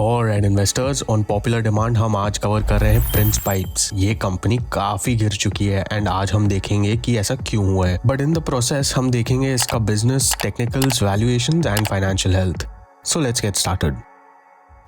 और and investors on popular demand हम आज कवर कर रहे हैं प्रिंस पाइप्स। ये कंपनी काफी गिर चुकी है एंड आज हम देखेंगे कि ऐसा क्यों हुआ है, बट इन द प्रोसेस हम देखेंगे इसका business, technicals, valuations and financial health. So let's get started.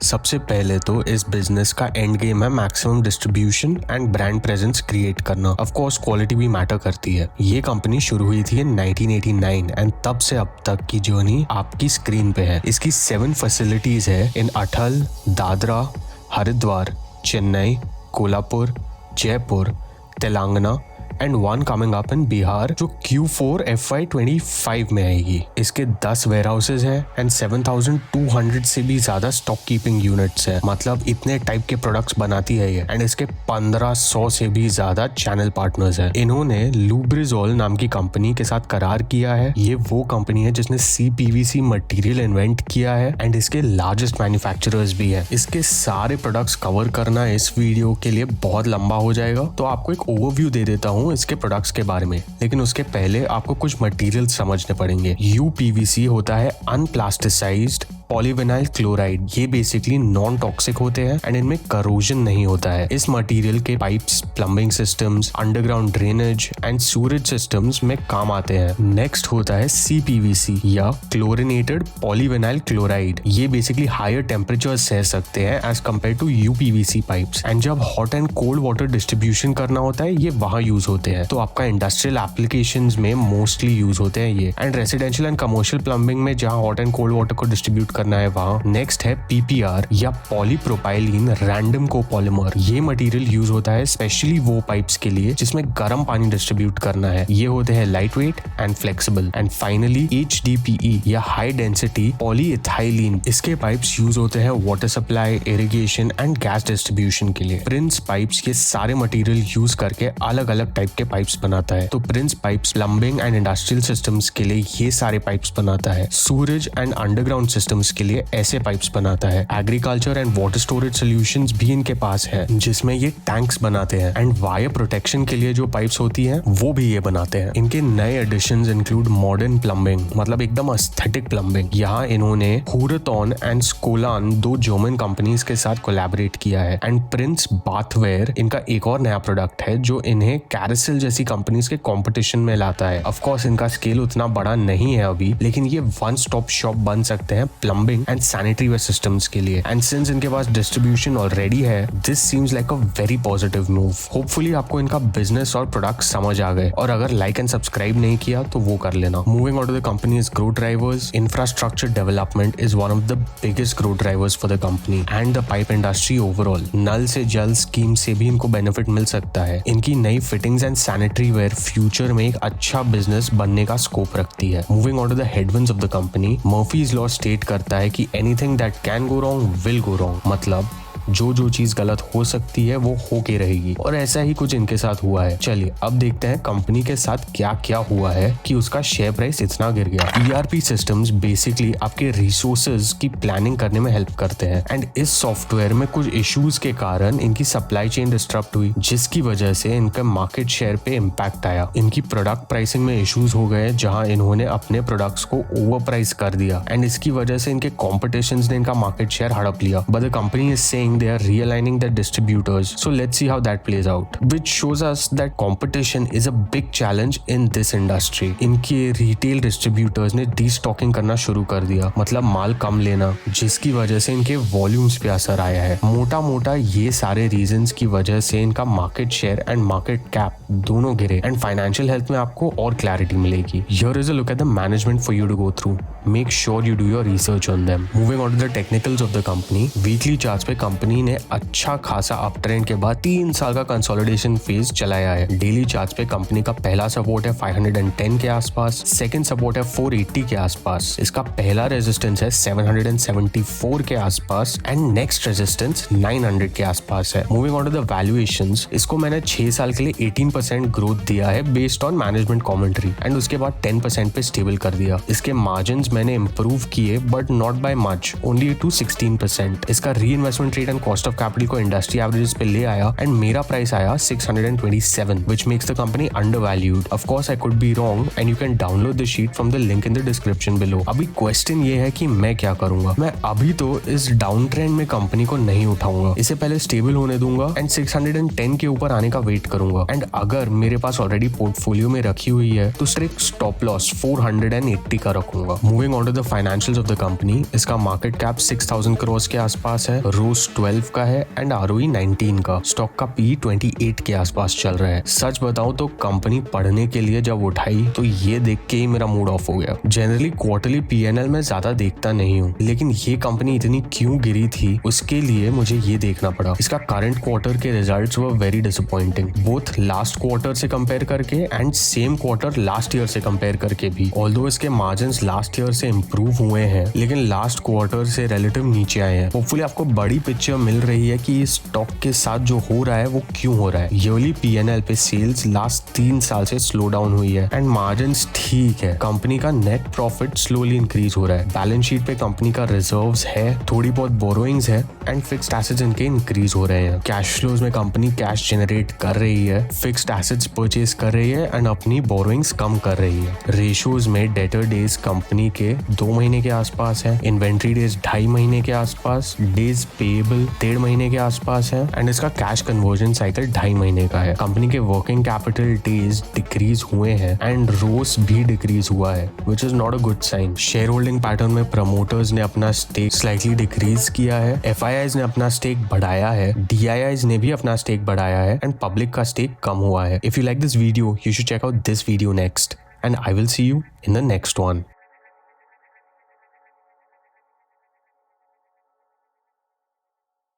सबसे पहले तो इस बिजनेस का एंड गेम है maximum distribution and brand presence create करना। ऑफ कोर्स क्वालिटी भी मैटर करती है। ये कंपनी शुरू हुई थी इन 1989 एंड तब से अब तक की जर्नी आपकी स्क्रीन पे है। इसकी 7 फैसिलिटीज है in Atal, Dadra, Haridwar, Chennai, Kolhapur, Jaipur, Telangana and 1 coming up in Bihar जो Q4 FY25 में आएगी। इसके 10 वेयर हाउसेज है एंड 7,200 से भी ज्यादा स्टॉक कीपिंग यूनिट्स है। मतलब इतने टाइप के प्रोडक्ट्स बनाती है ये। एंड इसके 1500 से भी ज्यादा चैनल पार्टनर्स है। इन्होंने लुब्रिजोल नाम की कंपनी के साथ करार किया है। ये वो कंपनी है जिसने CPVC मटेरियल इन्वेंट किया है एंड इसके लार्जेस्ट मैन्युफैक्चरर्स भी है। इसके सारे प्रोडक्ट्स कवर करना इस वीडियो के लिए बहुत लंबा हो जाएगा, तो आपको एक ओवरव्यू दे देता हूँ इसके प्रोडक्ट्स के बारे में। लेकिन उसके पहले आपको कुछ मटेरियल समझने पड़ेंगे। UPVC होता है अनप्लास्टिसाइज्ड पॉलीविनाइल क्लोराइड। ये बेसिकली नॉन टॉक्सिक होते हैं एंड इनमें करोजन नहीं होता है। इस मटेरियल के pipes, plumbing systems, underground drainage and सूरेज सिस्टम्स में काम आते हैं। नेक्स्ट होता है CPVC या क्लोरिनेटेड पॉलीविनाइल क्लोराइड। ये बेसिकली हायर टेम्परेचर सह सकते हैं as compared to UPVC pipes. And जब hot and cold water distribution करना होता है ये वहां यूज होते हैं। तो आपका इंडस्ट्रियल एप्लीकेशंस में मोस्टली यूज होते हैं ये। And residential and commercial plumbing में जहां हॉट एंड कोल्ड वाटर को डिस्ट्रीब्यूट करना है वहां। नेक्स्ट है PPR या पॉलीप्रोपाइलीन रैंडम कोपॉलीमर। ये मटेरियल यूज होता है स्पेशली वो पाइप्स के लिए जिसमें गर्म पानी डिस्ट्रीब्यूट करना है। ये होते हैं light weight and flexible. And finally HDPE या हाई डेंसिटी पॉलीइथाइलीन। इसके पाइप्स यूज होते हैं water supply, irrigation and gas distribution के लिए। प्रिंस पाइप्स ये सारे मटेरियल यूज करके अलग अलग टाइप के पाइप्स बनाता है। तो Prince pipes plumbing and industrial systems के लिए ये सारे पाइप्स बनाता है। सूरेज एंड अंडरग्राउंड सिस्टम्स के लिए ऐसे पाइप्स बनाता है। Agriculture and water storage solutions भी इनके पास है जिसमें ये टैंक्स बनाते हैं। एंड वायर प्रोटेक्शन के लिए जो पाइप्स होती हैं वो भी ये बनाते हैं। इनके नए एडिशंस इंक्लूड मॉडर्न प्लम्बिंग, मतलब एकदम एस्थेटिक प्लम्बिंग। यहाँ इन्होंने हुरतॉन एंड स्कोलान 2 जर्मन कंपनीज के साथ कोलैबोरेट किया है। एंड प्रिंस बाथवेयर इनका एक और नया प्रोडक्ट है जो इन्हें कैरोसेल जैसी कंपनीज के कंपटीशन में लाता है। ऑफ कोर्स इनका स्केल उतना बड़ा नहीं है अभी, लेकिन ये वन स्टॉप शॉप बन सकते हैं plumbing and sanitary where systems के लिए। एंड सिंस इनके पास डिस्ट्रीब्यूशन ऑलरेडी है, this seems like a very positive move. Hopefully आपको इनका बिजनेस और प्रोडक्ट समझ आ गए, और अगर लाइक एंड सब्सक्राइब नहीं किया तो वो कर लेना। Moving on to the company's growth drivers, infrastructure development is one of the biggest growth drivers for the company and the pipe industry overall. नल से जल स्कीम से भी इनको बेनिफिट मिल सकता है। इनकी नई fittings and sanitary ware future में एक अच्छा बिजनेस बनने का स्कोप रखती है। Moving on to the headwinds of the company, Murphy's law state करता है कि anything that can go wrong will go wrong. मतलब जो चीज गलत हो सकती है वो होके रहेगी, और ऐसा ही कुछ इनके साथ हुआ है। चलिए अब देखते हैं कंपनी के साथ क्या क्या हुआ है कि उसका शेयर प्राइस इतना गिर गया। ERP सिस्टम्स बेसिकली आपके रिसोर्सेज की प्लानिंग करने में हेल्प करते हैं। एंड इस सॉफ्टवेयर में कुछ इश्यूज के कारण इनकी सप्लाई चेन डिस्टर्ब हुई, जिसकी वजह से इनका मार्केट शेयर पे इम्पैक्ट आया। इनकी प्रोडक्ट प्राइसिंग में इश्यूज हो गए जहां इन्होंने अपने प्रोडक्ट्स को ओवर प्राइस कर दिया एंड इसकी वजह से इनके कॉम्पिटिशंस ने इनका मार्केट शेयर हड़प लिया। But the company is saying they are realigning their distributors, so let's see how that plays out, which shows us that competition is a big challenge in this industry. इनके retail distributors ने डीस्टॉकिंग करना शुरू कर दिया, मतलब माल कम लेना, जिसकी वजह से इनके वॉल्यूम्स पे असर आया है। मोटा ये सारे रीजंस की वजह से इनका market share and market cap दोनों गिरे। एंड फाइनेंशियल हेल्थ में आपको और क्लैरिटी मिलेगी। Here is a look at the management for you to go through. Make sure you do your research on them. Moving on to the technicals of the company, weekly charts पे company ने अच्छा खासा up trend के बाद 3 साल का consolidation phase चलाया है। डेली चार्ट्स पे कंपनी का पहला सपोर्ट है 510 के आसपास, सेकंड सपोर्ट है 480 के आसपास, इसका पहला रेजिस्टेंस है 774 के आसपास एंड नेक्स्ट रेजिस्टेंस 900 के आसपास है। Moving on to the valuations, इसको मैंने 6 साल के लिए 18% ग्रोथ दिया है based on management commentary and उसके बाद 10% पे स्टेबल कर दिया। इसके मार्जिन्स मैंने इंप्रूव किए but not by much, only to 16%। इसका reinvestment rate and cost of capital को इंडस्ट्री एवरेजेस पे ले आया एंड मेरा प्राइस आया 627, which makes the company undervalued. Of course, I could be wrong and you can download the sheet from the link in the description below. अभी question ये है कि मैं क्या करूंगा। मैं अभी तो इस डाउन ट्रेंड में कंपनी को नहीं उठाऊंगा, इसे पहले स्टेबल होने दूंगा एंड 610 के ऊपर आने का वेट करूंगा। एंड अगर मेरे पास ऑलरेडी पोर्टफोलियो में रखी हुई है तो स्ट्रिक्ट स्टॉप लॉस 480 का रखूंगा। Moving on to the financials of the company, इसका मार्केट कैप 6000 करोड़ के आसपास है, रोज 12 का है एंड ROE 19 का। स्टॉक का PE 28 के आसपास चल रहा है। सच बताऊं तो कंपनी पढ़ने के लिए जब उठाई तो ये देख के ही मेरा मूड ऑफ हो गया। जनरली क्वार्टरली P&L में ज्यादा देखता नहीं हूँ, लेकिन ये कंपनी इतनी क्यों गिरी थी उसके लिए मुझे ये देखना पड़ा। इसका करंट क्वार्टर के results were very disappointing, both last quarter से कंपेयर करके and same quarter last year से कंपेयर करके भी। ऑल्दो इसके मार्जिन्स लास्ट ईयर से इम्प्रूव हुए हैं, लेकिन लास्ट क्वार्टर से रिलेटिव नीचे आए हैं। होपफुली आपको बड़ी पिक्चर मिल रही है कि इस स्टॉक के साथ जो हो रहा है वो क्यों हो रहा है। ईयरली P&L पे सेल्स लास्ट 3 साल से स्लो डाउन हुई है एंड मार्जिन्स ठीक है। कंपनी का नेट प्रॉफिट स्लोली इंक्रीज हो रहा है। बैलेंस शीट पे कंपनी का रिजर्व्स है, थोड़ी बहुत बोरोइंग्स है एंड फिक्स्ड एसेट्स इनके इंक्रीज हो रहे हैं। कैश फ्लोज में कंपनी कैश जनरेट कर रही है, फिक्स्ड एसेट्स परचेज कर रही है एंड अपनी बोरोइंग्स कम कर रही है। रेशियोज में डेटर डेज कंपनी के 2 महीने के आसपास है, इन्वेंट्री डेज 2.5 महीने के आसपास, डेज पेएबल 1.5 महीने के आसपास है एंड इसका कैश कन्वर्जन साइकिल 2.5 महीने का है। कंपनी के वर्किंग कैपिटल डेज डिक्रीज हुए हैं एंड रोस भी डिक्रीज हुआ है, which is not a good sign. Share holding pattern में प्रमोटर्स ने अपना स्टेक स्लाइटली डिक्रीज किया है, FIIs ने अपना स्टेक बढ़ाया है, DIIs ने भी अपना स्टेक बढ़ाया है एंड पब्लिक का स्टेक कम हुआ है। If you like this video, you should check out this video next and I will see you in the next one.